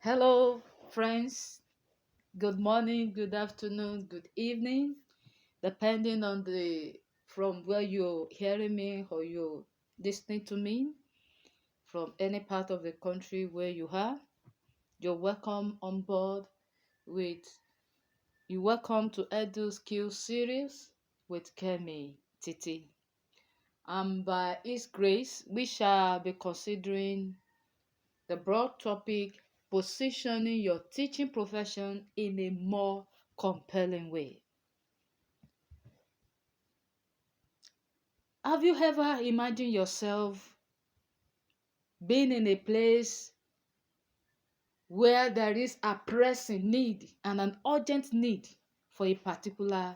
Hello, friends. Good morning, good afternoon, good evening, depending on the from where you're hearing me or you're listening to me from any part of the country where you are. You're welcome on board with you welcome to Edu Skills Series with Kemi Titi. And by His grace, we shall be considering the broad topic positioning your teaching profession in a more compelling way. Have you ever imagined yourself being in a place where there is a pressing need and an urgent need for a particular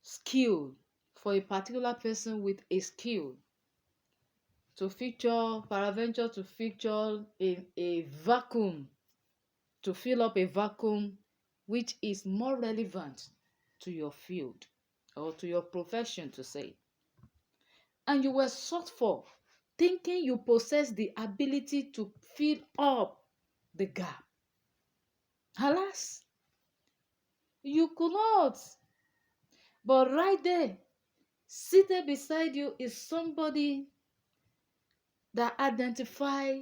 skill, for a particular person with a skill to feature, peradventure to feature in a vacuum, to fill up a vacuum which is more relevant to your field or to your profession to say. And you were sought for, thinking you possess the ability to fill up the gap. Alas, you could not. But right there, seated beside you is somebody that identify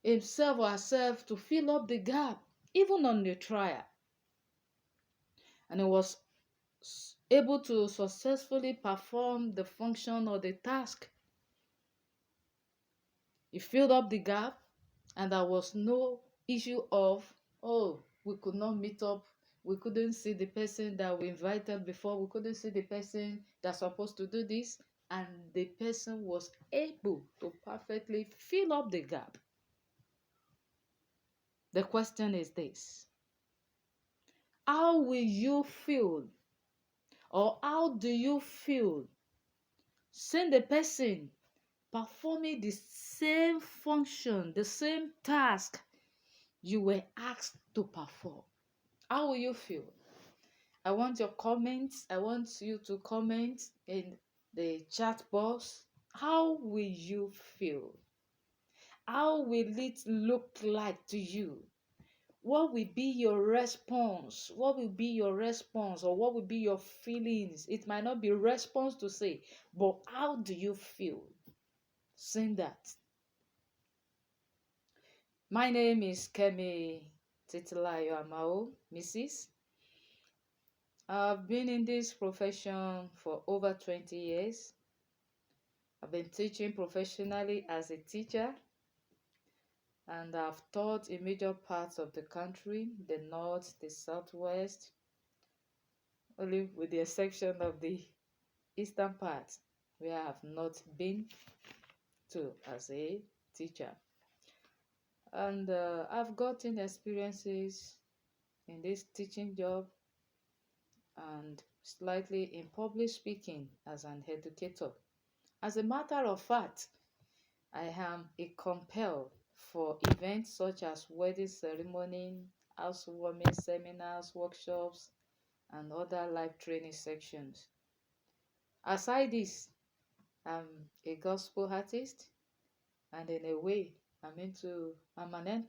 himself or herself to fill up the gap, even on the trial. And he was able to successfully perform the function or the task. He filled up the gap, and there was no issue of, oh, we could not meet up. We couldn't see the person that we invited before. We couldn't see the person that's supposed to do this. And the person was able to perfectly fill up the gap. The question is this: how will you feel, or how do you feel seeing the person performing the same function, the same task you were asked to perform? How will you feel? I want your comments. I want you to comment in the chat box. How will you feel? How will it look like to you? What will be your response? What will be your response, or what will be your feelings? It might not be response to say, but how do you feel saying that? My name is Kemi Titilayo Amao, Mrs. I've been in this profession for over 20 years. I've been teaching professionally as a teacher, and I've taught in major parts of the country, the north, the southwest, only with the exception of the eastern part, where I have not been to as a teacher. And I've gotten experiences in this teaching job and slightly in public speaking as an educator. As a matter of fact, I am a compelled for events such as wedding ceremony, housewarming seminars, workshops, and other live training sections. Aside this, I'm a gospel artist, and in a way, I'm an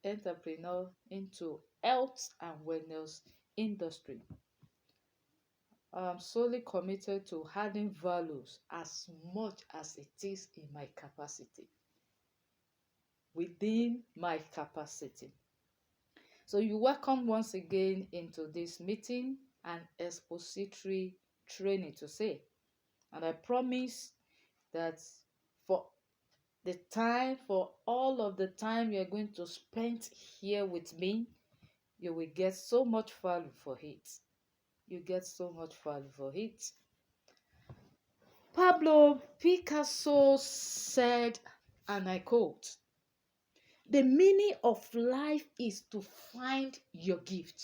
entrepreneur into health and wellness industry. I'm solely committed to adding values as much as it is in my capacity, within my capacity. So you welcome once again into this meeting and expository training to say. And I promise that for for all of the time you're going to spend here with me, you will get so much value for it. You get so much value for it. Pablo Picasso said, and I quote, "The meaning of life is to find your gift."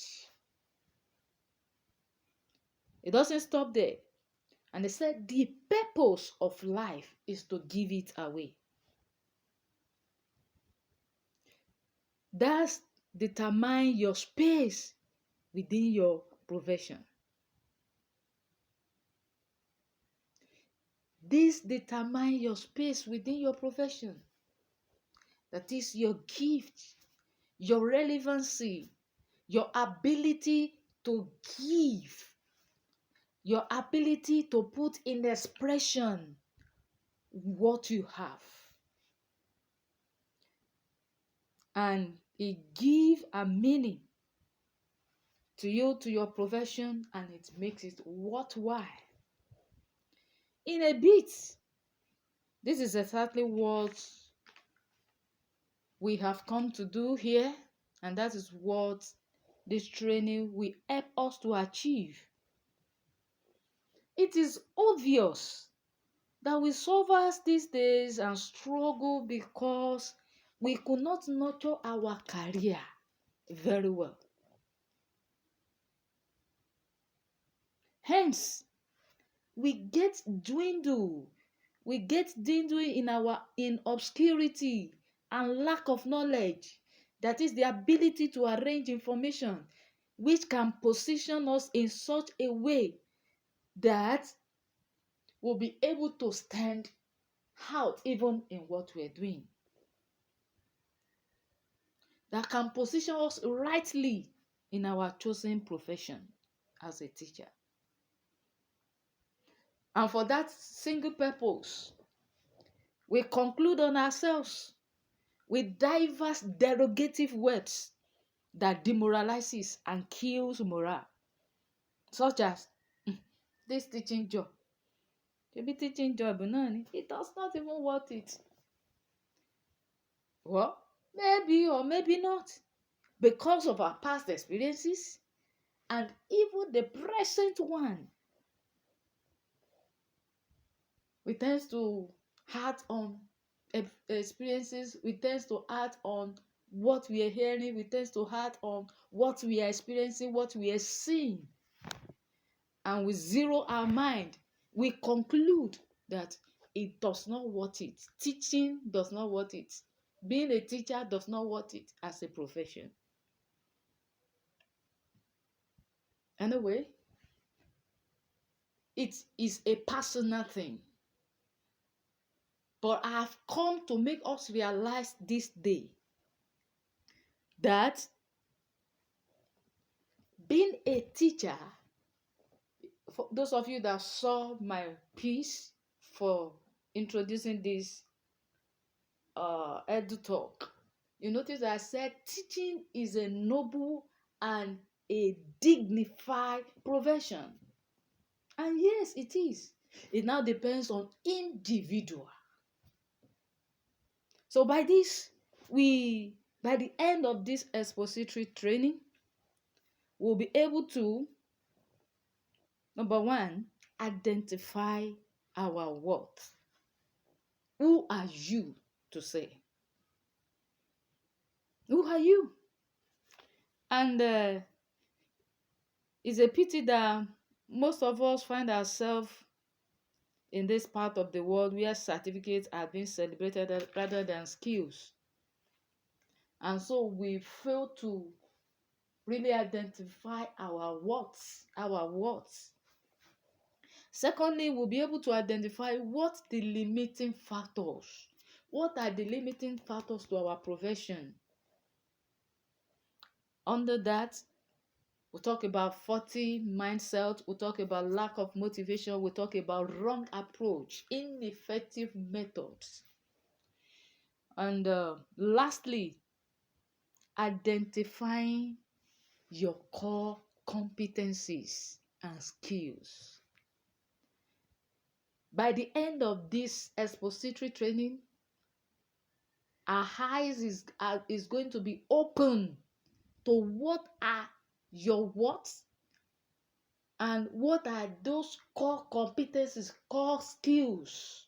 It doesn't stop there. And he said, "The purpose of life is to give it away." That's determine your space within your profession. This determine your space within your profession. That is your gift, your relevancy, your ability to give, your ability to put in expression what you have. And it gives a meaning to you, to your profession, and it makes it worthwhile. In a bit, this is exactly what we have come to do here, and that is what this training will help us to achieve. It is obvious that we suffer these days and struggle because we could not nurture our career very well. Hence, we get dwindle. We get dwindle in obscurity and lack of knowledge. That is the ability to arrange information, which can position us in such a way that we'll be able to stand out even in what we're doing. That can position us rightly in our chosen profession as a teacher. And for that single purpose, we conclude on ourselves with diverse derogative words that demoralizes and kills morale, such as this teaching job. Maybe teaching job, it does not even worth it. Well, maybe or maybe not, because of our past experiences and even the present one. We tend to add on experiences, we tend to add on what we are hearing, we tend to add on what we are experiencing, what we are seeing. And we zero our mind, we conclude that it does not worth it. Teaching does not worth it. Being a teacher does not worth it as a profession. Anyway, it is a personal thing. But I have come to make us realize this day that being a teacher, for those of you that saw my piece for introducing this Edu Talk, you notice that I said teaching is a noble and a dignified profession. And yes, it is. It now depends on individual. So by the end of this expository training, we'll be able to, number one, identify our worth. Who are you to say? Who are you? And it's a pity that most of us find ourselves in this part of the world where certificates are being celebrated rather than skills. And so we fail to really identify our worth. Secondly, we'll be able to identify what the limiting factors. What are the limiting factors to our profession? Under that, we'll talk about 40 mindset, we'll talk about lack of motivation, we'll talk about wrong approach, ineffective methods. And lastly, identifying your core competencies and skills. By the end of this expository training, our eyes is going to be open to what are your words and what are those core competencies, core skills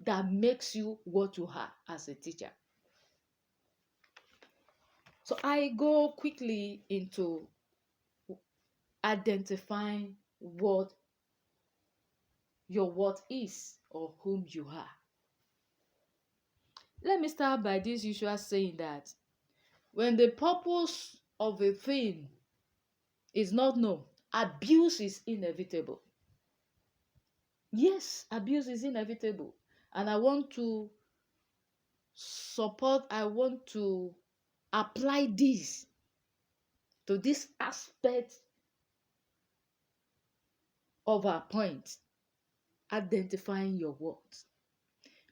that makes you what you are as a teacher. So I go quickly into identifying what your what is or whom you are. Let me start by this usual saying that when the purpose of a thing is not known, abuse is inevitable. Yes, abuse is inevitable. And I want to support, I want to apply this to this aspect of our point, identifying your words.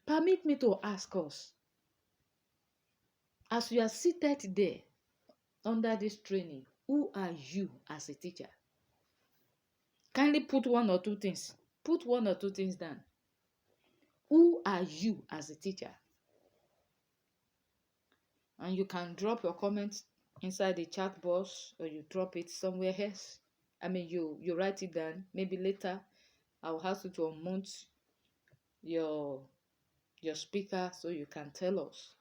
Permit me to ask us, as you are seated there under this training, who are you as a teacher? Kindly put one or two things. Put one or two things down. Who are you as a teacher? And you can drop your comments inside the chat box, or you drop it somewhere else. You write it down. Maybe later I'll ask you to unmute your speaker so you can tell us.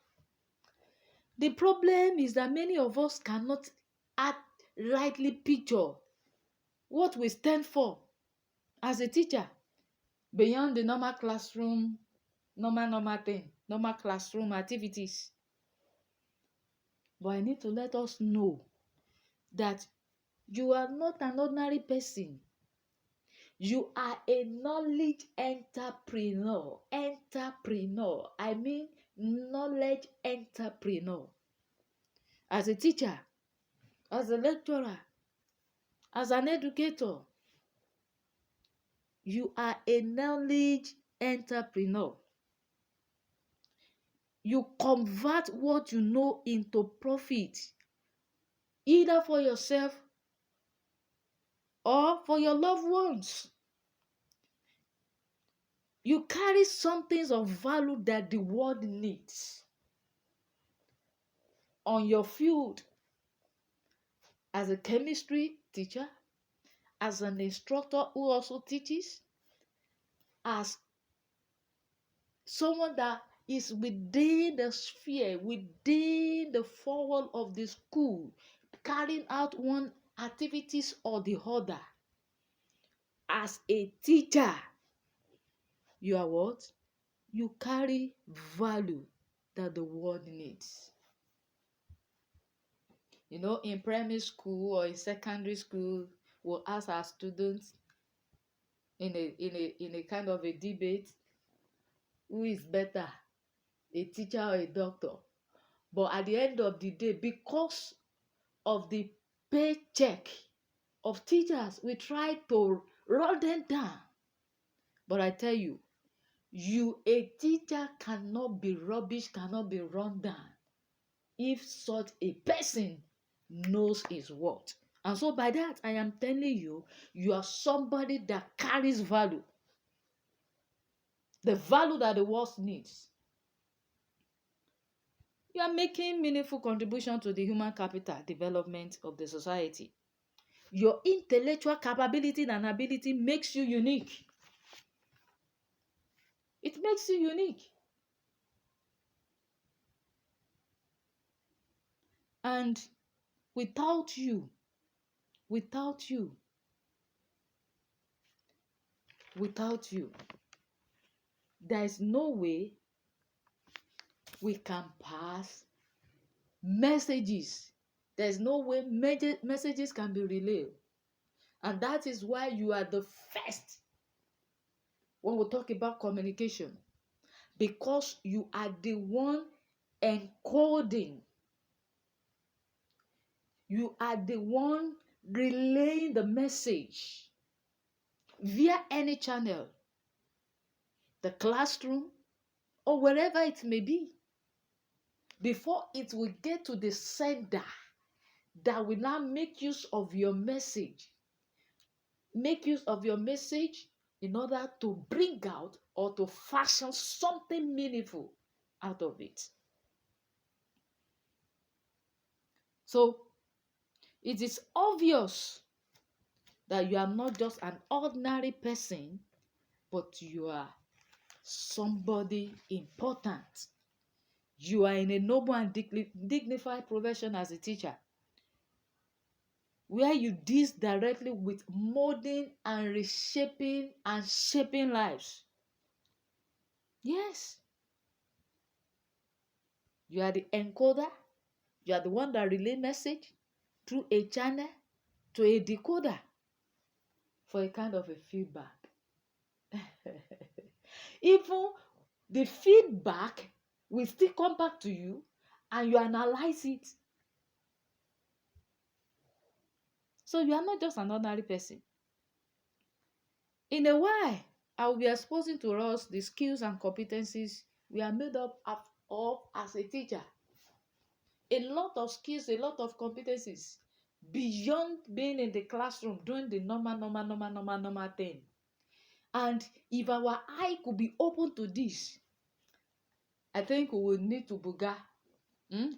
The problem is that many of us cannot rightly picture what we stand for as a teacher beyond the normal classroom, normal classroom activities. But I need to let us know that you are not an ordinary person. You are a knowledge entrepreneur. I mean knowledge entrepreneur. As a teacher, as a lecturer, as an educator, you are a knowledge entrepreneur. You convert what you know into profit, either for yourself or for your loved ones. You carry something of value that the world needs on your field as a chemistry teacher, as an instructor who also teaches, as someone that is within the sphere, within the four walls of the school, carrying out one activities or the other. As a teacher, you are what? You carry value that the world needs. In primary school or in secondary school, we'll ask our students in a kind of a debate, who is better, a teacher or a doctor? But at the end of the day, because of the paycheck of teachers, we try to run them down. But I tell you, a teacher cannot be rubbish, cannot be run down if such a person knows his worth. And so by that, I am telling you, you are somebody that carries value. The value that the world needs. You are making meaningful contribution to the human capital development of the society. Your intellectual capability and ability makes you unique. It makes you unique. And without you, there is no way we can pass messages. There's no way messages can be relayed. And that is why you are the first when we talk about communication. Because you are the one encoding. You are the one relaying the message via any channel, the classroom, or wherever it may be, before it will get to the sender that will now make use of your message. Make use of your message in order to bring out or to fashion something meaningful out of it. So, it is obvious that you are not just an ordinary person, but you are somebody important. You are in a noble and dignified profession as a teacher, where you deal directly with molding and reshaping and shaping lives. Yes. You are the encoder. You are the one that relay message through a channel to a decoder for a kind of a feedback. Even the feedback will still come back to you and you analyze it. So you are not just an ordinary person. In a while, I will be exposing to us the skills and competencies we are made up of as a teacher. A lot of skills, a lot of competencies beyond being in the classroom doing the normal thing. And if our eye could be open to this, I think we will need to buga.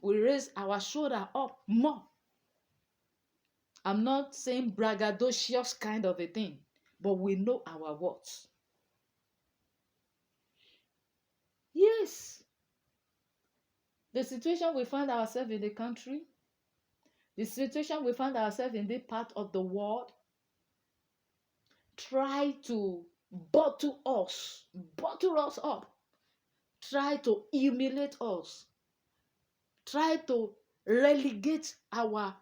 We raise our shoulder up more. I'm not saying braggadocious kind of a thing, but we know our worth. Yes. The situation we find ourselves in the country, the situation we find ourselves in this part of the world, try to bottle us up, try to humiliate us, try to relegate our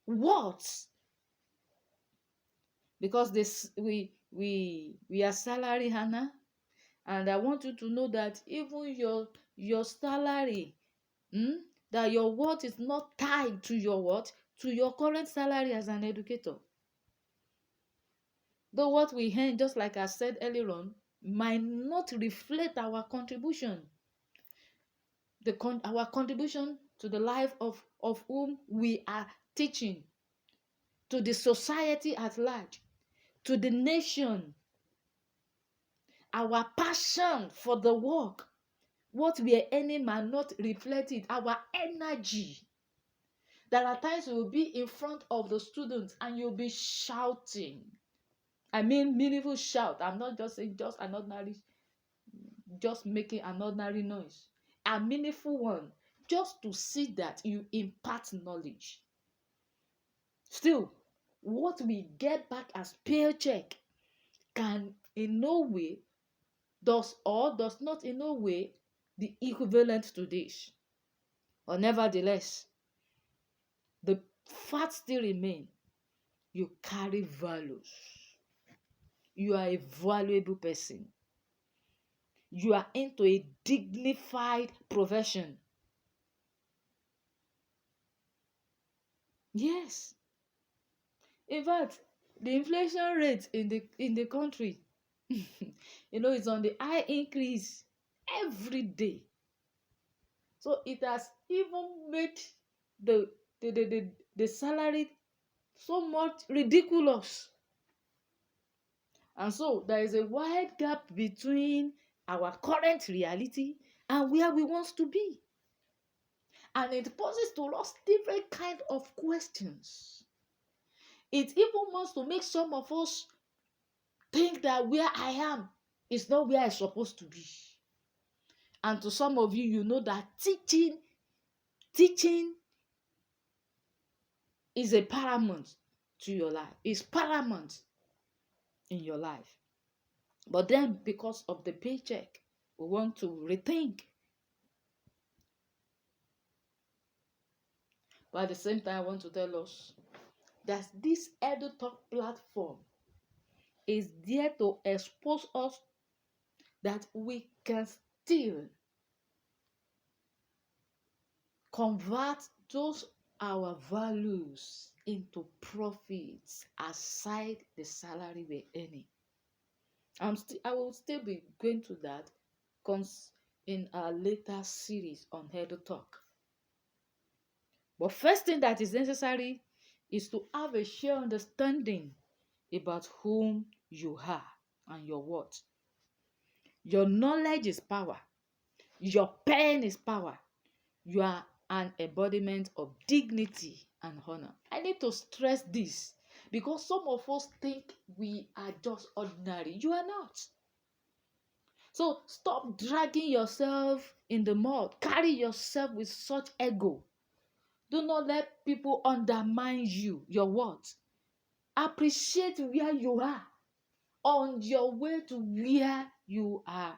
words, because this we are salary earner, and I want you to know that even your salary, that your worth is not tied to your what, to your current salary as an educator. Though what we earn, just like I said earlier on, might not reflect our contribution, our contribution to the life of whom we are teaching, to the society at large, to the nation. Our passion for the work, what we are earning might not reflect it. Our energy. There are times you will be in front of the students and you'll be shouting. I mean meaningful shout. I'm not just saying just an ordinary, just making an ordinary noise. A meaningful one. Just to see that you impart knowledge. Still, what we get back as paycheck can in no way does not in no way the equivalent to this. Or nevertheless, the fact still remains. You carry values. You are a valuable person. You are into a dignified profession. Yes. In fact, the inflation rate in the country, it's on the high increase every day. So it has even made the salary so much ridiculous. And so there is a wide gap between our current reality and where we want to be. And it poses to us different kind of questions. It even wants to make some of us think that where I am is not where I'm supposed to be. And to some of you, you know that teaching is a paramount to your life. It's paramount in your life. But then because of the paycheck, we want to rethink. But at the same time, I want to tell us that this EduTalk platform is there to expose us that we can still convert those our values into profits aside the salary we're earning. I will still be going to that in our later series on EduTalk. But first thing that is necessary is to have a shared understanding about whom you are and your worth. Your knowledge is power. Your pen is power. You are an embodiment of dignity and honor. I need to stress this because some of us think we are just ordinary. You are not. So stop dragging yourself in the mud. Carry yourself with such ego. Do not let people undermine you, your worth. Appreciate where you are on your way to where you are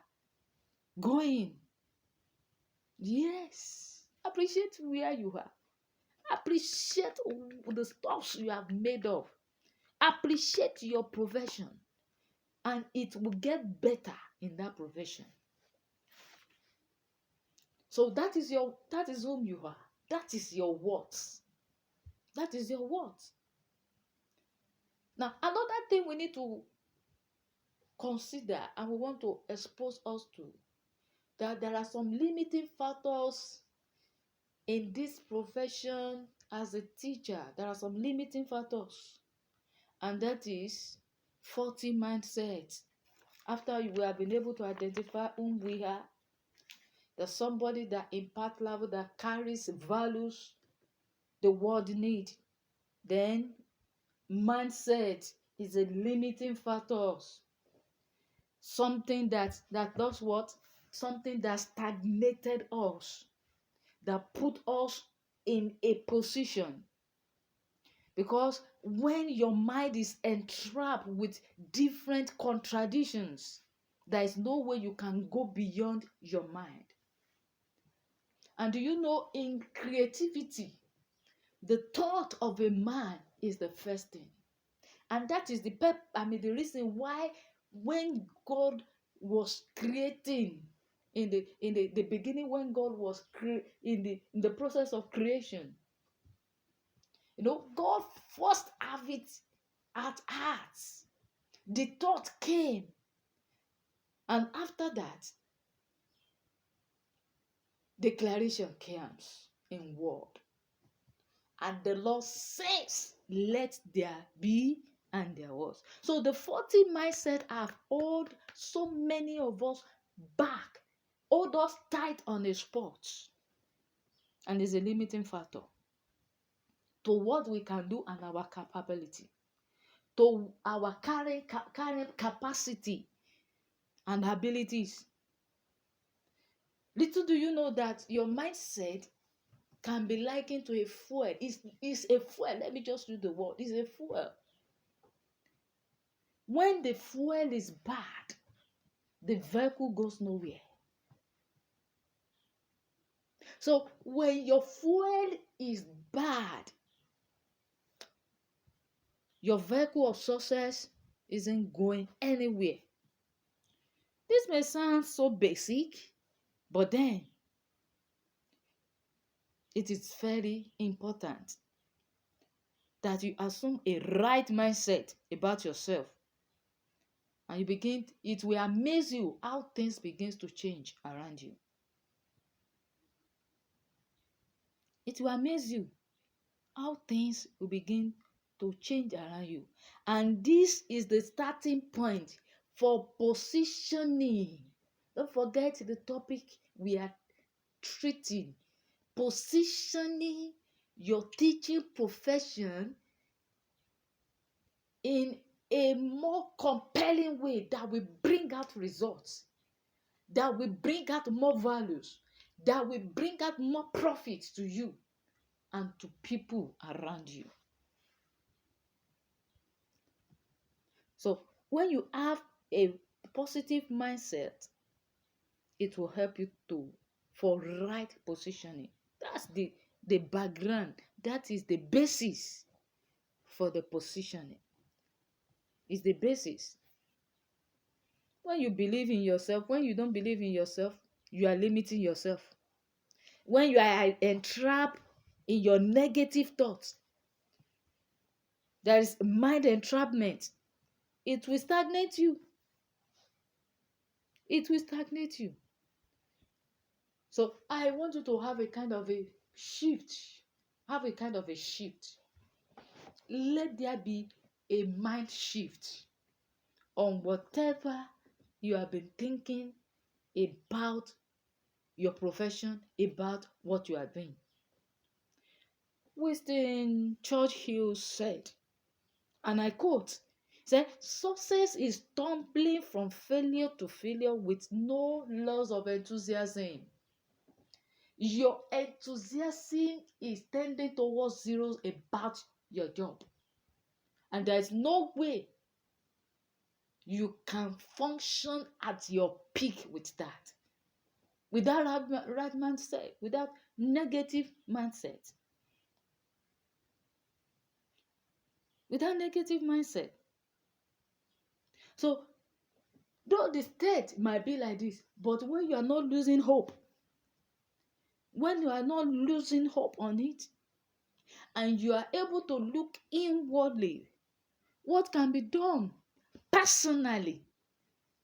going. Yes. Appreciate where you are. Appreciate the stuff you have made of. Appreciate your profession. And it will get better in that profession. So that is whom you are. That is your worth. That is your worth. Now, another thing we need to consider and we want to expose us to, that there are some limiting factors in this profession as a teacher. There are some limiting factors, and that is faulty mindset. After we have been able to identify whom we are, there's somebody that impact level that carries values the world need. Then mindset is a limiting factor. Something that does what? Something that stagnated us, that put us in a position. Because when your mind is entrapped with different contradictions, there is no way you can go beyond your mind. And do you know, in creativity, the thought of a man is the first thing. And that is the reason why when God was creating in the beginning, when God was in the process of creation, God first have it at heart. The thought came, and after that, declaration comes in word. And the Lord says, let there be, and there was. So the faulty mindset have held so many of us back, hold us tight on a spot, and is a limiting factor to what we can do and our capability, to our current capacity and abilities. Little do you know that your mindset can be likened to a fuel. It's a fuel. Let me just use the word. It's a fuel. When the fuel is bad, the vehicle goes nowhere. So when your fuel is bad, your vehicle of success isn't going anywhere. This may sound so basic, but then it is very important that you assume a right mindset about yourself. And it will amaze you how things begins to change around you. It will amaze you how things will begin to change around you. And this is the starting point for positioning. Don't forget the topic we are treating. Positioning your teaching profession in a more compelling way that will bring out results, that will bring out more values, that will bring out more profits to you and to people around you. So when you have a positive mindset, it will help you for right positioning. That's the background. That is the basis for the positioning. It's the basis. When you believe in yourself, when you don't believe in yourself, you are limiting yourself. When you are entrapped in your negative thoughts, there is mind entrapment. It will stagnate you. It will stagnate you. So I want you to have a kind of a shift. Have a kind of a shift. Let there be a mind shift on whatever you have been thinking about your profession, about what you are doing. Winston Churchill said, and I quote, said, success is tumbling from failure to failure with no loss of enthusiasm. Your enthusiasm is tending towards zeros about your job. And there is no way you can function at your peak with that. Without right mindset, without negative mindset. Without negative mindset. So, though the state might be like this, but when you are not losing hope, when you are not losing hope on it, and you are able to look inwardly, what can be done personally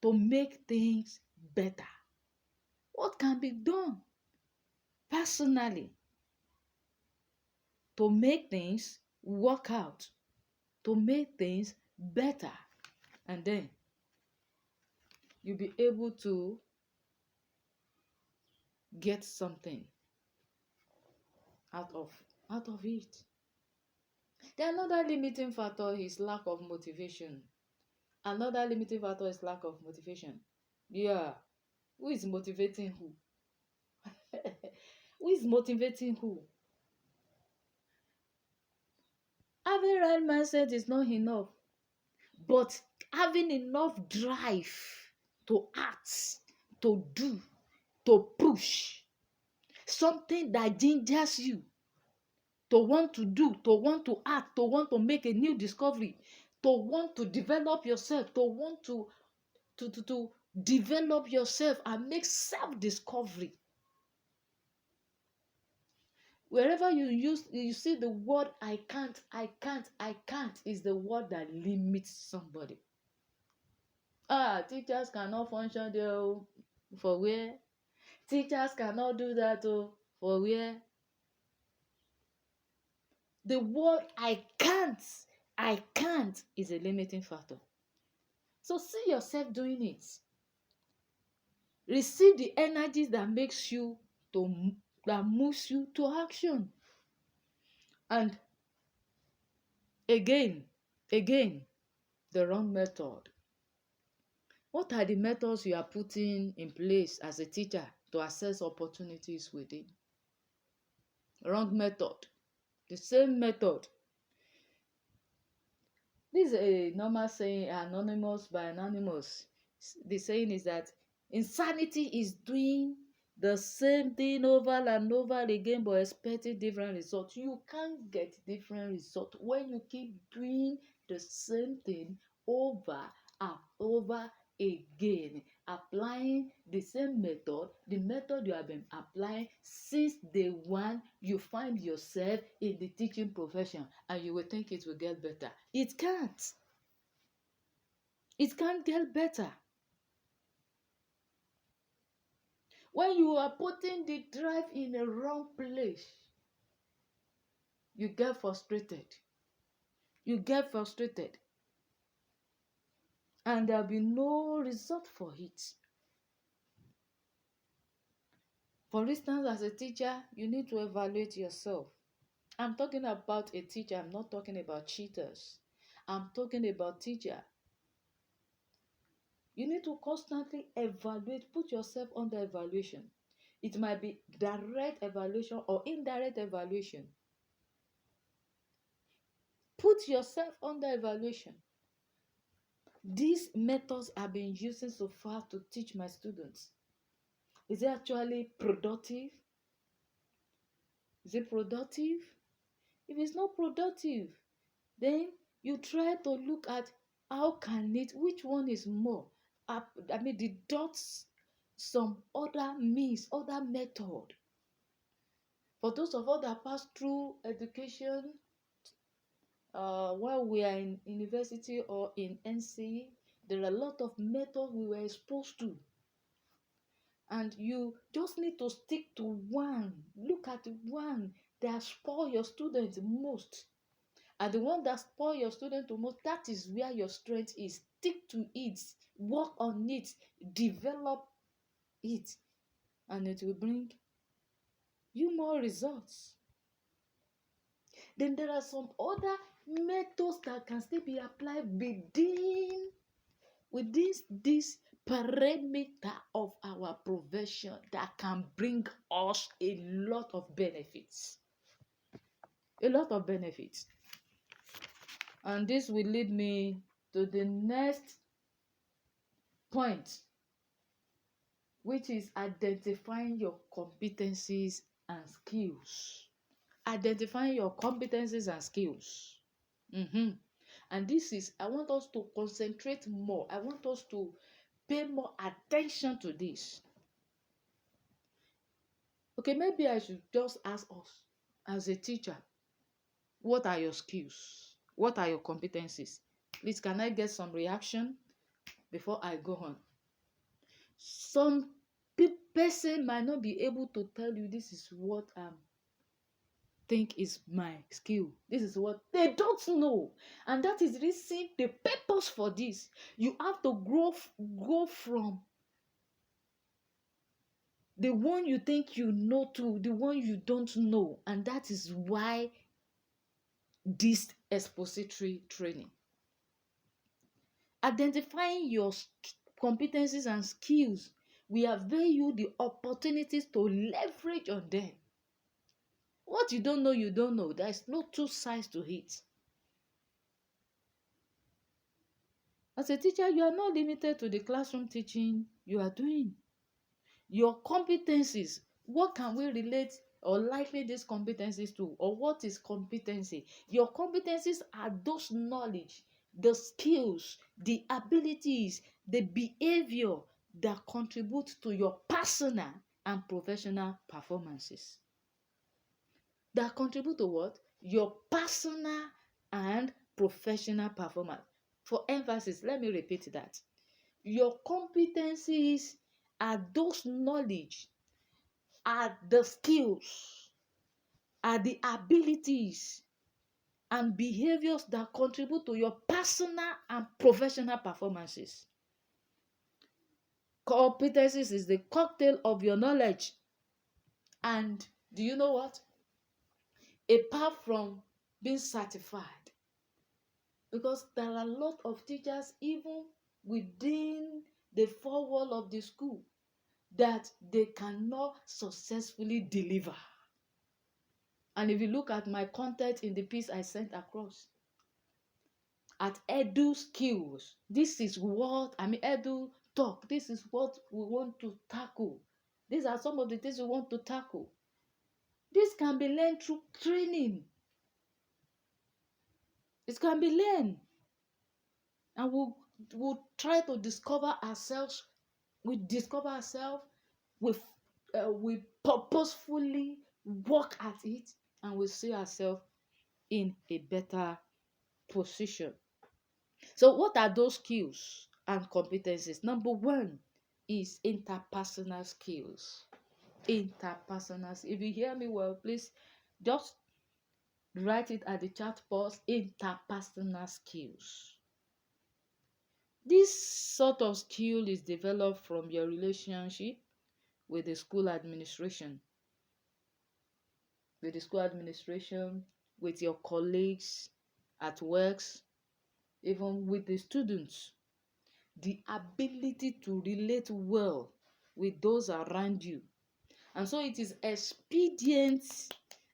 to make things better? What can be done personally to make things work out, to make things better? And then you'll be able to get something out of it. Then another limiting factor is lack of motivation. Another limiting factor is lack of motivation. Yeah. Who is motivating who? Who is motivating who? Having right mindset is not enough, but having enough drive to act, to do, to push, something that gingers you to want to do, to want to act, to want to make a new discovery, to want to develop yourself, to want to develop yourself and make self-discovery. Wherever you see the word I can't is the word that limits somebody. Teachers cannot function there. For where? Teachers cannot do that. For where? The word I can't is a limiting factor. So see yourself doing it. Receive the energy that makes you that moves you to action. And again, the wrong method. What are the methods you are putting in place as a teacher to assess opportunities within? Wrong method. The same method. This is a normal saying, anonymous by anonymous. The saying is that insanity is doing the same thing over and over again but expecting different results. You can't get different results when you keep doing the same thing over and over again, applying the same method, the method you have been applying since day one you find yourself in the teaching profession, and you will think it will get better. It can't. It can't get better. When you are putting the drive in the wrong place, you get frustrated. And there'll be no result for it. For instance, as a teacher, you need to evaluate yourself. I'm talking about a teacher. I'm not talking about cheaters. I'm talking about teacher. You need to constantly evaluate, put yourself under evaluation. It might be direct evaluation or indirect evaluation. Put yourself under evaluation. These methods I've been using so far to teach my students. Is it actually productive? Is it productive? If it's not productive, then you try to look at which one is more. Deduct some other means, other method. For those of us that pass through education, while we are in university or in NC, there are a lot of methods we were exposed to. And you just need to stick to one. Look at one that spoil your students most. And the one that spoil your student the most, that is where your strength is. Stick to it. Work on it. Develop it. And it will bring you more results. Then there are some other methods that can still be applied within this perimeter of our profession that can bring us a lot of benefits. A lot of benefits. And this will lead me to the next point, which is identifying your competencies and skills. Identifying your competencies and skills. And this is, I want us to concentrate more. I want us to pay more attention to this. Okay, maybe I should just ask us as a teacher, what are your skills? What are your competencies? Please, can I get some reaction before I go on? Some person might not be able to tell you this is what I think is my skill. This is what they don't know. And that is the reason, the purpose for this. You have to go from the one you think you know to the one you don't know. And that is why this expository training. Identifying your competencies and skills will avail you the opportunities to leverage on them. What you don't know, you don't know. There's no two sides to it. As a teacher, you are not limited to the classroom teaching you are doing. Your competencies, what can we relate or likely these competencies to? Or what is competency? Your competencies are those knowledge, the skills, the abilities, the behavior that contribute to your personal and professional performances. That contribute to what? Your personal and professional performance. For emphasis, let me repeat that. Your competencies are those knowledge, are the skills, are the abilities and behaviors that contribute to your personal and professional performances. Competencies is the cocktail of your knowledge. And do you know what? Apart from being certified, because there are a lot of teachers even within the four walls of the school that they cannot successfully deliver. And if you look at my content in the piece I sent across, at Edu Skills, this is what, Edu Talk, this is what we want to tackle. These are some of the things we want to tackle. This can be learned through training. It can be learned. And we'll try to discover ourselves. We discover ourselves. We purposefully work at it. And we see ourselves in a better position. So what are those skills and competencies? Number one is interpersonal skills. Interpersonal. If you hear me well, please just write it at the chat box. Interpersonal skills. This sort of skill is developed from your relationship with the school administration, with your colleagues at works, even with the students. The ability to relate well with those around you. And so it is expedient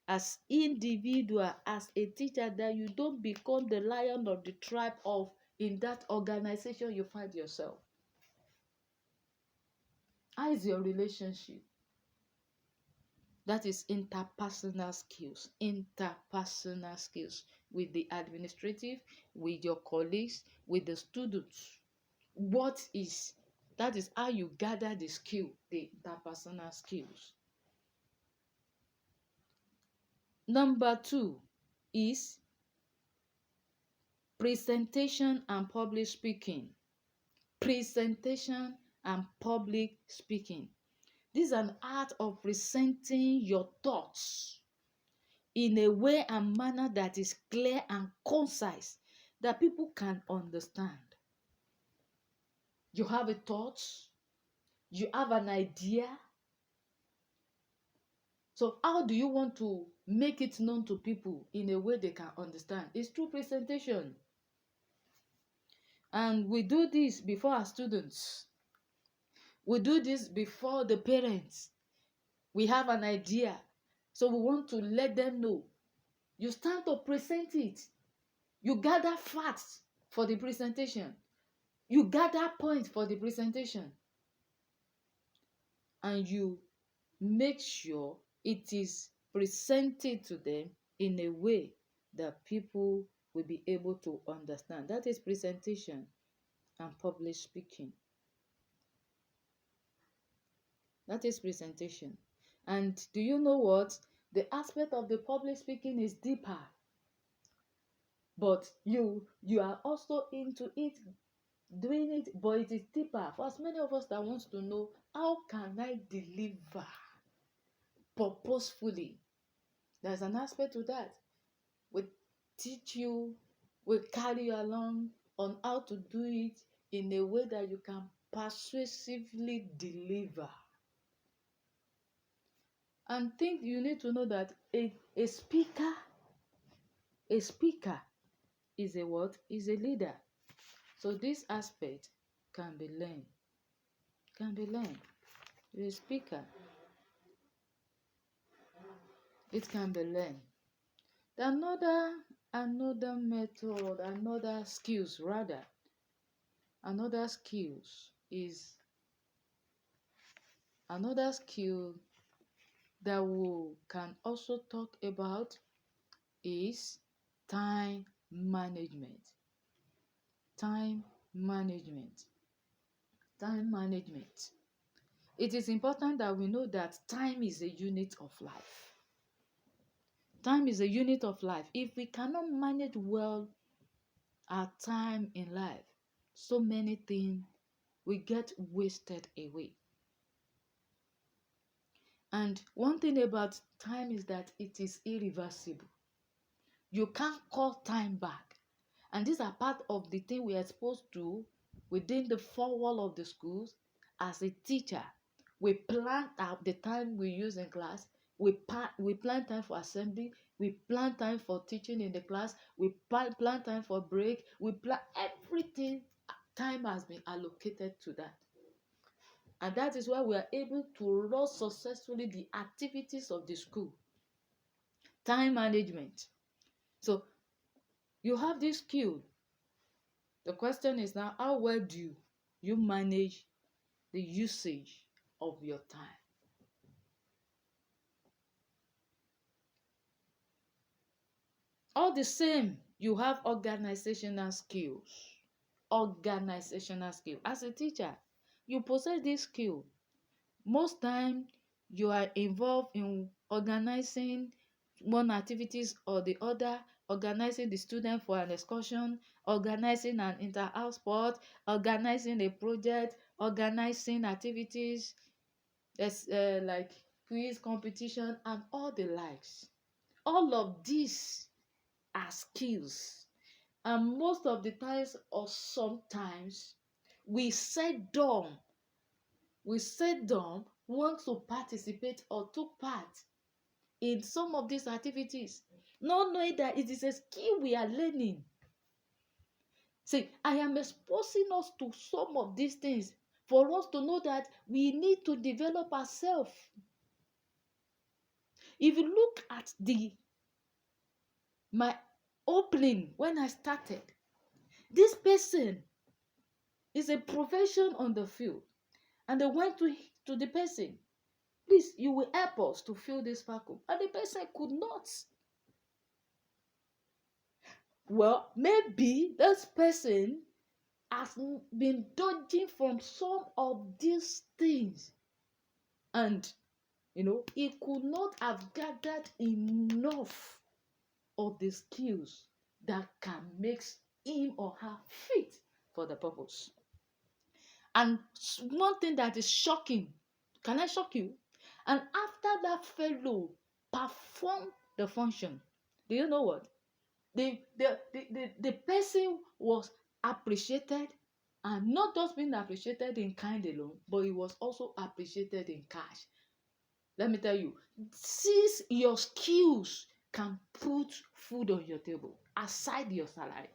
as individual, as a teacher, that you don't become the lion of the tribe of in that organization you find yourself. How is your relationship? That is interpersonal skills. Interpersonal skills with the administrative, with your colleagues, with the students. That is how you gather the skill, the interpersonal skills. Number two is presentation and public speaking. Presentation and public speaking. This is an art of presenting your thoughts in a way and manner that is clear and concise, that people can understand. You have a thought, you have an idea. So how do you want to make it known to people in a way they can understand? It's through presentation. And we do this before our students. We do this before the parents. We have an idea, so we want to let them know. You start to present it. You gather facts for the presentation. You gather points for the presentation. And you make sure it is presented to them in a way that people will be able to understand. That is presentation and public speaking. That is presentation. And do you know what? The aspect of the public speaking is deeper. But you are also into it, doing it, but it is deeper. For as many of us that wants to know, how can I deliver purposefully? There's an aspect to that. We teach you, we carry you along on how to do it in a way that you can persuasively deliver. And think you need to know that a speaker is a what? Is a leader. So this aspect can be learned. Can be learned. You're a speaker. It can be learned. Another method, another skills is another skill that we can also talk about is time management. Time management. Time management. It is important that we know that time is a unit of life. Time is a unit of life. If we cannot manage well our time in life, so many things will get wasted away. And one thing about time is that it is irreversible. You can't call time back. And these are part of the thing we are supposed to within the four walls of the schools. As a teacher, we plan out the time we use in class. We plan time for assembly. We plan time for teaching in the class. We plan time for break. We plan everything. Time has been allocated to that. And that is why we are able to run successfully the activities of the school. Time management. So you have this skill. The question is now, how well do you manage the usage of your time? All the same, you have organizational skills. Organizational skill. As a teacher, you possess this skill. Most time, you are involved in organizing one activities or the other, organizing the student for an excursion, organizing an inter-house sport, organizing a project, organizing activities like quiz competition and all the likes. All of these are skills, and most of the times or sometimes we seldom want to participate or took part in some of these activities, not knowing that it is a skill we are learning. See, I am exposing us to some of these things for us to know that we need to develop ourselves. If you look at my opening when I started, this person is a profession on the field, and they went to the person, please, you will help us to fill this vacuum, and the person could not. Well, maybe this person has been dodging from some of these things, and he could not have gathered enough of the skills that can make him or her fit for the purpose. And one thing that is shocking, can I shock you? And after that fellow performed the function, do you know what? The person was appreciated, and not just being appreciated in kind alone, but he was also appreciated in cash. Let me tell you, since your skills can put food on your table aside your salary,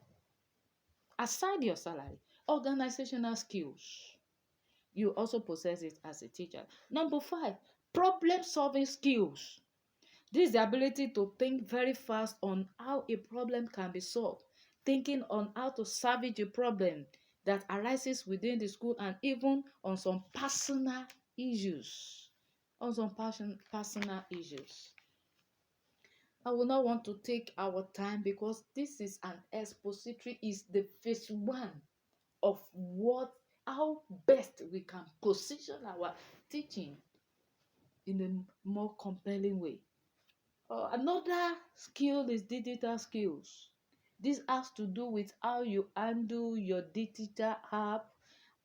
organizational skills, you also possess it as a teacher. Number 5, problem solving skills. This is the ability to think very fast on how a problem can be solved, thinking on how to salvage a problem that arises within the school, and even on some personal issues. Personal issues. I will not want to take our time because this is an expository, is the phase 1 of how best we can position our teaching in a more compelling way. Another skill is digital skills. This has to do with how you handle your digital app.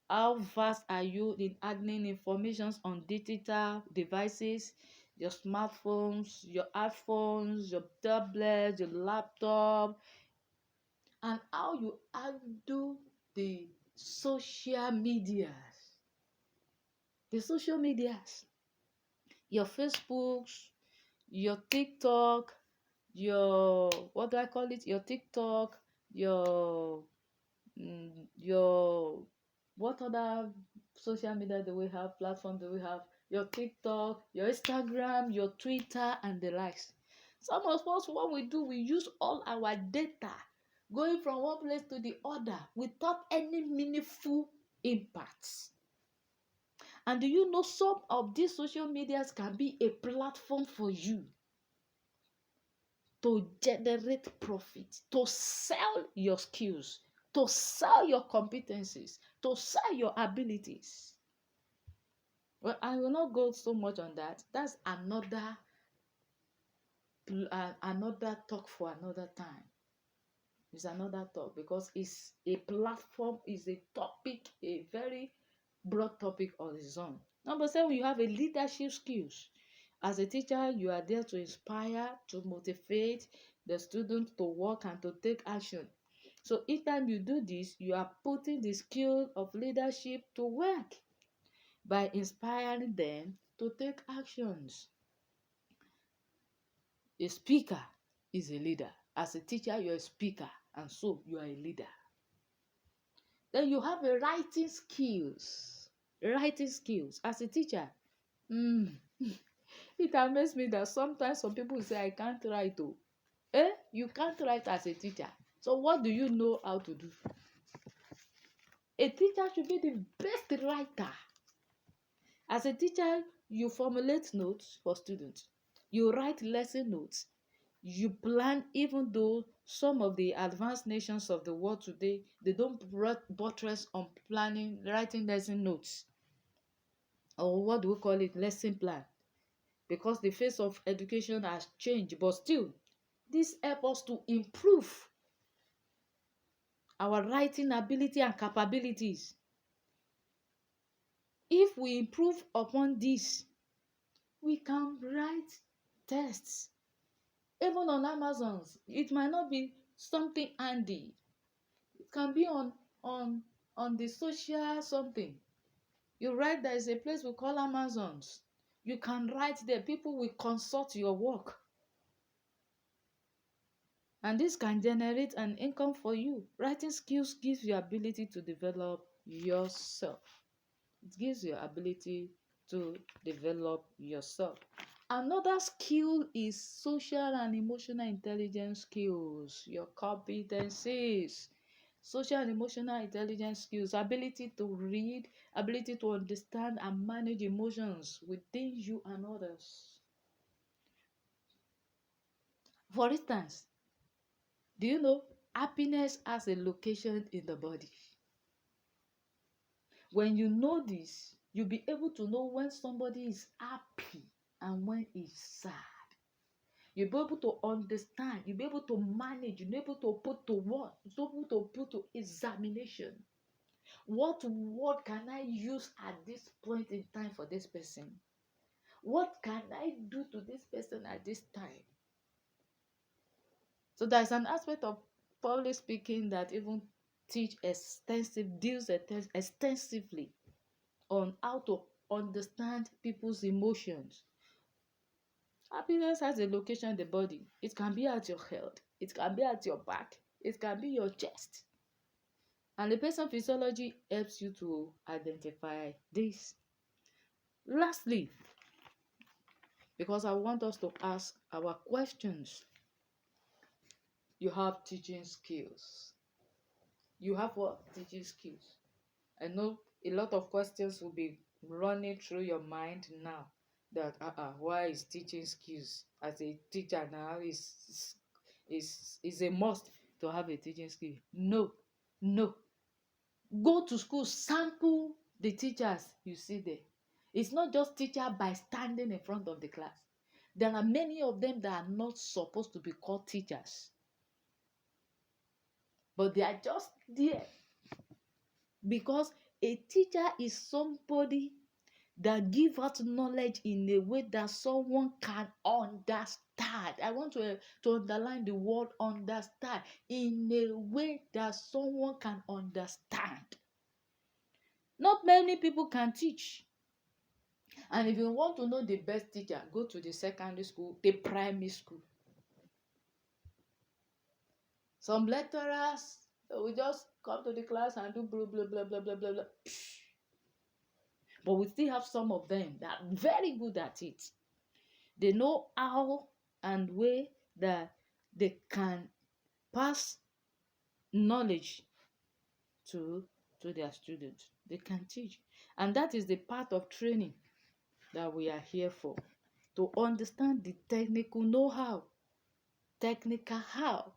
How fast are you in handling information on digital devices, your smartphones, your iPhones, your tablets, your laptop, and how you handle the social medias. The social medias, your Facebooks, your TikTok, your what do I call it? Your TikTok, your what other social media do we have? Platform do we have? Your TikTok, your Instagram, your Twitter, and the likes. Some of us, what we do, we use all our data going from one place to the other without any meaningful impacts. And do you know some of these social medias can be a platform for you to generate profit, to sell your skills, to sell your competencies, to sell your abilities. Well, I will not go so much on that. That's another talk for another time. It's another talk because it's a platform, is a topic, a very broad topic on its own. Number 7, you have a leadership skills. As a teacher, you are there to inspire, to motivate the students to work and to take action. So each time you do this, you are putting the skill of leadership to work by inspiring them to take actions. A speaker is a leader. As a teacher, you're a speaker, and so you are a leader. Then you have a writing skills. Writing skills. As a teacher, it amazes me that sometimes some people say, I can't write. Oh. You can't write as a teacher. So what do you know how to do? A teacher should be the best writer. As a teacher, you formulate notes for students. You write lesson notes. You plan, even though some of the advanced nations of the world today, they don't buttress on planning, writing lesson notes. Or what do we call it? Lesson plan. Because the face of education has changed. But still, this helps us to improve our writing ability and capabilities. If we improve upon this, we can write tests. Even on Amazon, it might not be something handy. It can be on the social something. You write there is a place we call Amazons. You can write there. People will consult your work. And this can generate an income for you. Writing skills gives you ability to develop yourself. It gives you ability to develop yourself. Another skill is social and emotional intelligence skills, your competencies. Social and emotional intelligence skills, ability to read, ability to understand and manage emotions within you and others. For instance, do you know happiness has a location in the body? When you know this, you'll be able to know when somebody is happy and when he's sad. You'll be able to understand, you'll be able to manage, you'll be able to put to work, you'll be able to put to examination. What word can I use at this point in time for this person? What can I do to this person at this time? So there's an aspect of public speaking that even deals extensively on how to understand people's emotions. Happiness has a location in the body. It can be at your head, it can be at your back, it can be your chest. And the person physiology helps you to identify this. Lastly, because I want us to ask our questions, you have teaching skills. You have what? Teaching skills. I know a lot of questions will be running through your mind now. That why is teaching skills as a teacher now is a must to have a teaching skill? No. Go to school, sample the teachers you see there. It's not just teacher by standing in front of the class. There are many of them that are not supposed to be called teachers, but they are just there because a teacher is somebody that give out knowledge in a way that someone can understand. I want to underline the word understand, in a way that someone can understand. Not many people can teach. And if you want to know the best teacher, go to the secondary school, the primary school. Some lecturers will just come to the class and do blah, blah, blah, blah, blah, blah, blah. But we still have some of them that are very good at it. They know how and way that they can pass knowledge to their students. They can teach. And that is the part of training that we are here for. To understand the technical know-how. Technical how.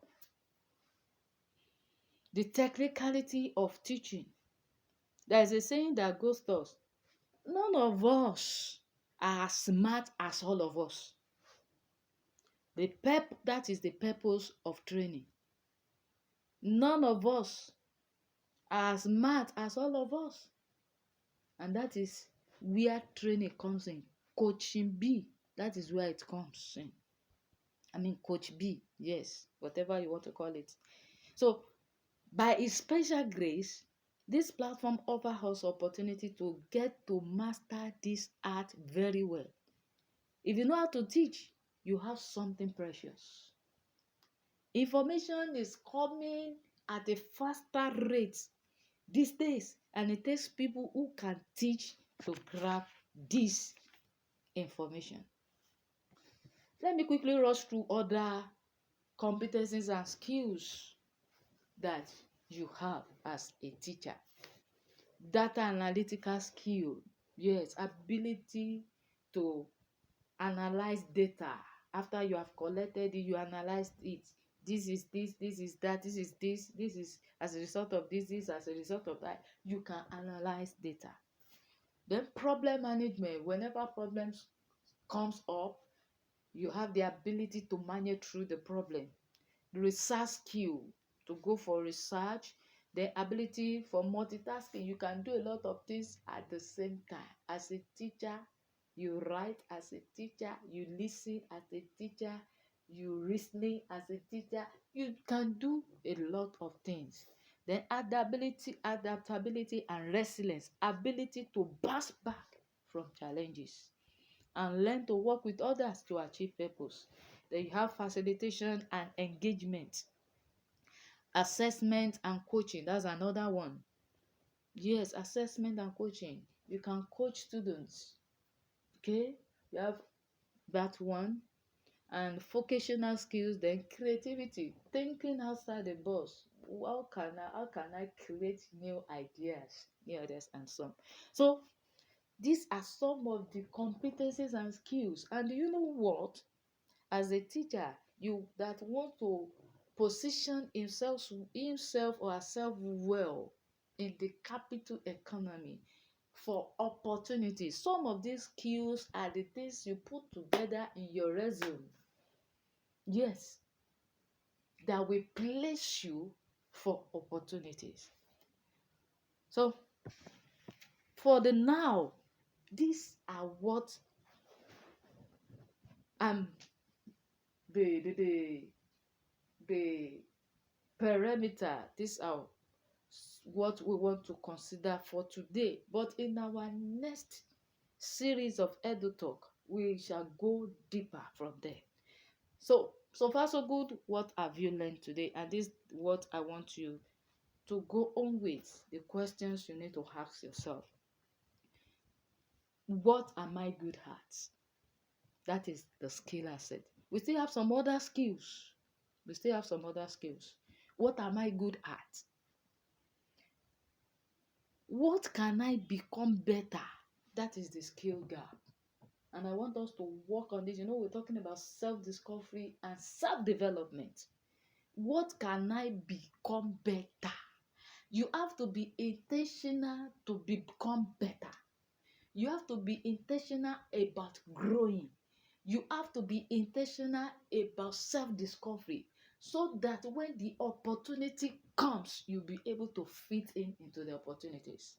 The technicality of teaching. There is a saying that goes thus: none of us are as smart as all of us. That is the purpose of training. None of us are as smart as all of us. And that is where training comes in. Coaching B, that is where it comes in. Coach B, yes, whatever you want to call it. So, by His special grace, this platform offers us opportunity to get to master this art very well. If you know how to teach, you have something precious. Information is coming at a faster rate these days, and it takes people who can teach to grab this information. Let me quickly rush through other competencies and skills that you have as a teacher. Data analytical skill, yes, ability to analyze data. After you have collected it, you analyze it. This is this, this is that, this is this, this is as a result of this, this as a result of that. You can analyze data. Then problem management. Whenever problems comes up, you have the ability to manage through the problem. Research skill, to go for research. The ability for multitasking. You can do a lot of things at the same time. As a teacher, you write. As a teacher, you listen. As a teacher, you reasoning. As a teacher, you can do a lot of things. Then adaptability and resilience. Ability to bounce back from challenges and learn to work with others to achieve purpose. Then you have facilitation and engagement. Assessment and coaching, that's another one. Yes, assessment and coaching. You can coach students. Okay, you have that one. And vocational skills, then creativity, thinking outside the box. How can I create new ideas, and some. So these are some of the competencies and skills. And you know what? As a teacher, you that want to position himself or herself well in the capital economy for opportunities. Some of these skills are the things you put together in your resume. Yes, that will place you for opportunities. So, for the now, these are what the perimeter. These are what we want to consider for today. But in our next series of Edu Talk, we shall go deeper from there. So far so good. What have you learned today? And this is what I want you to go on with. The questions you need to ask yourself. What am I good at? That is the skill I said. We still have some other skills. What am I good at? What can I become better? That is the skill gap. And I want us to work on this. We're talking about self-discovery and self-development. What can I become better? You have to be intentional to become better. You have to be intentional about growing. You have to be intentional about self-discovery so that when the opportunity comes, you'll be able to fit into the opportunities.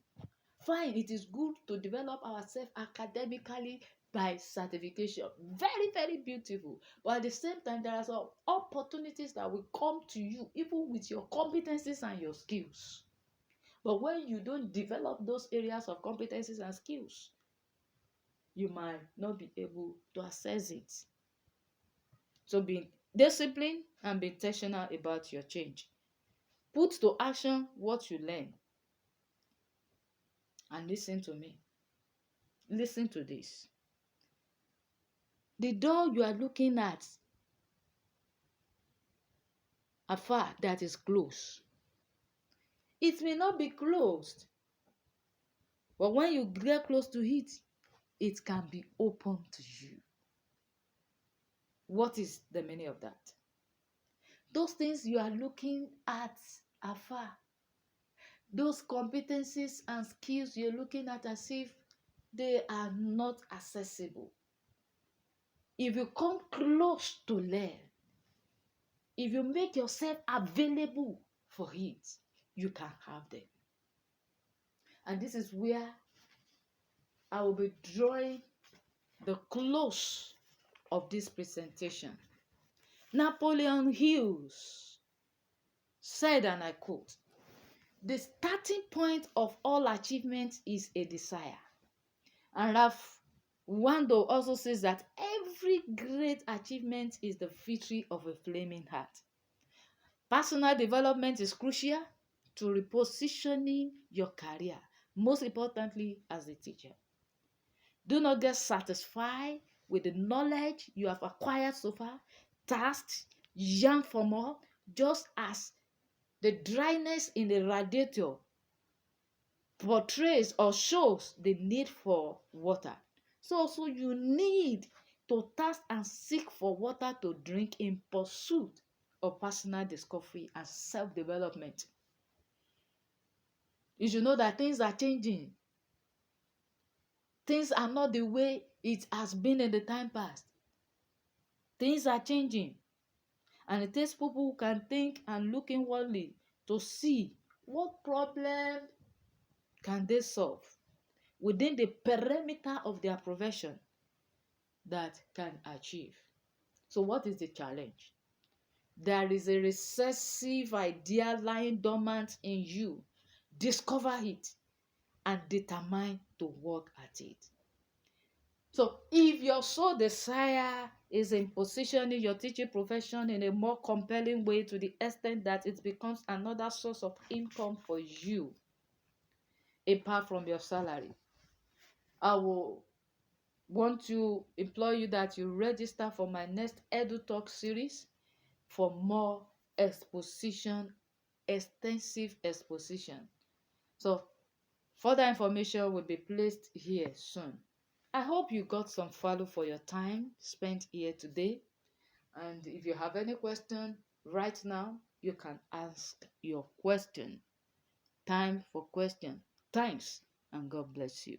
Fine, it is good to develop ourselves academically by certification. Very, very beautiful. But at the same time, there are some opportunities that will come to you even with your competencies and your skills. But when you don't develop those areas of competencies and skills, you might not be able to access it. So be disciplined and be intentional about your change. Put to action what you learn. And listen to me. Listen to this. The door you are looking at afar that is closed, it may not be closed, but when you get close to it, it can be open to you. What is the meaning of that? Those things you are looking at afar, those competencies and skills you're looking at as if they are not accessible. If you come close to learn, if you make yourself available for it, you can have them. And this is where I will be drawing the close of this presentation. Napoleon Hill said, and I quote, "The starting point of all achievement is a desire." And Ralph Waldo also says that every great achievement is the victory of a flaming heart. Personal development is crucial to repositioning your career, most importantly as a teacher. Do not get satisfied with the knowledge you have acquired so far. Thirst, yearn for more, just as the dryness in the radiator portrays or shows the need for water. So also you need to thirst and seek for water to drink in pursuit of personal discovery and self-development. You should know that things are changing. Things are not the way it has been in the time past. Things are changing. And it takes people who can think and look inwardly to see what problem can they solve within the perimeter of their profession that can achieve. So what is the challenge? There is a recessive idea lying dormant in you. Discover it and determine to work at it. So if your sole desire is in positioning your teaching profession in a more compelling way to the extent that it becomes another source of income for you, apart from your salary, I will want to implore you that you register for my next Edu Talk series for more exposition, extensive exposition. So further information will be placed here soon. I hope you got some value for your time spent here today. And if you have any question right now, you can ask your question. Time for question. Thanks, and God bless you.